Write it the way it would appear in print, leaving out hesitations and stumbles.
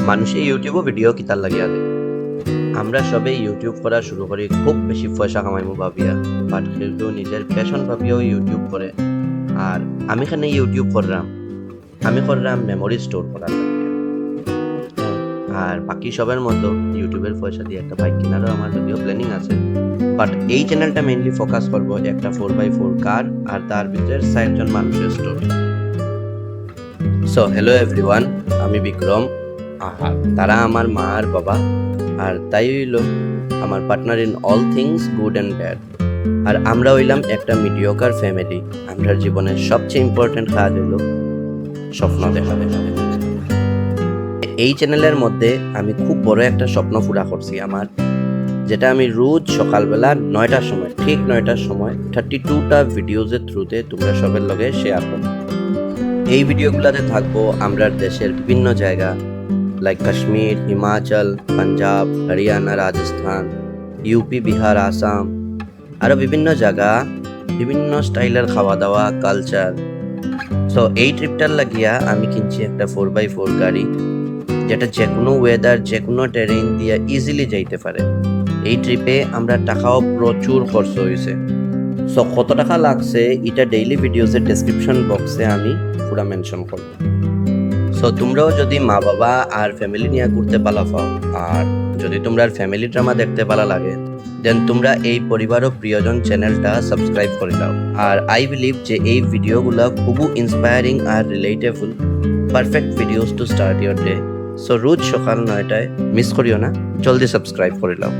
মানুষে ইউটিউবও ভিডিও কিতার লাগিয়া দেয়। আমরা সবে ইউটিউব করা শুরু করি খুব বেশি পয়সা কামাইমু ভাবিয়া, বাট কেউ নিজের প্যাশন ভাবিয়াও ইউটিউব করে। আর আমি এখানে ইউটিউব করলাম, আমি করলাম মেমোরি স্টোর করার লাগিয়া। আর বাকি সবার মতো ইউটিউবের পয়সা দিয়ে একটা বাইক কেনারও আমার যদিও প্ল্যানিং আছে, বাট এই চ্যানেলটা মেইনলি ফোকাস করবো একটা 4x4 কার আর তার ভিতরে 60 জন মানুষের স্টোরি। সো হ্যালো এভরিওয়ান, আমি বিক্রম। তারা আমার মা আর বাবা, আর তাই হইল আমার partner in all things good and bad. আর আমরা হইলাম একটা মিডিওকার ফ্যামিলি। আমরা জীবনের সবচেয়ে ইম্পর্টেন্ট কাজ হইল স্বপ্ন দেখা। এই চ্যানেলের মধ্যে আমি খুব বড় একটা স্বপ্ন পুরা করছি আমার, যেটা আমি রোজ সকালবেলা 9টার সময়, ঠিক 9টার সময় 32টা ভিডিওজের থ্রুতে তোমরা সবার লগে শেয়ার করব। এই ভিডিওগুলোতে থাকবো আমরা দেশের বিভিন্ন জায়গা, লাইক কাশ্মীর, হিমাচল, পাঞ্জাব, হরিয়ানা, রাজস্থান, ইউপি, বিহার, আসাম, আরও বিভিন্ন জায়গা, বিভিন্ন স্টাইলের খাওয়া দাওয়া, কালচার। সো এই ট্রিপটার লাগিয়া আমি কিনছি একটা 4x4 গাড়ি, যেটা যে কোনো ওয়েদার, যে কোনো টেরেন দিয়ে ইজিলি যাইতে পারে। এই ট্রিপে আমরা টাকাও প্রচুর খরচ হয়েছে। সো কত টাকা লাগছে এটা ডেইলি ভিডিওসের ডেসক্রিপশন বক্সে আমি পুরো মেনশন করব। সো তোমরাও যদি মা বাবা আর ফ্যামিলি নিয়ে ঘুরতে পালা পাও, আর যদি তোমরা ফ্যামিলি ড্রামা দেখতে পালা লাগে, দেন তোমরা এই পরিবার ও প্রিয়জন চ্যানেলটা সাবস্ক্রাইব করে দাও। আর আই বিলিভ যে এই ভিডিওগুলো খুবই ইন্সপায়ারিং আর relatable, perfect videos to start your day. So রোজ সকাল 9টায় মিস করিও না, জলদি সাবস্ক্রাইব করে দাও।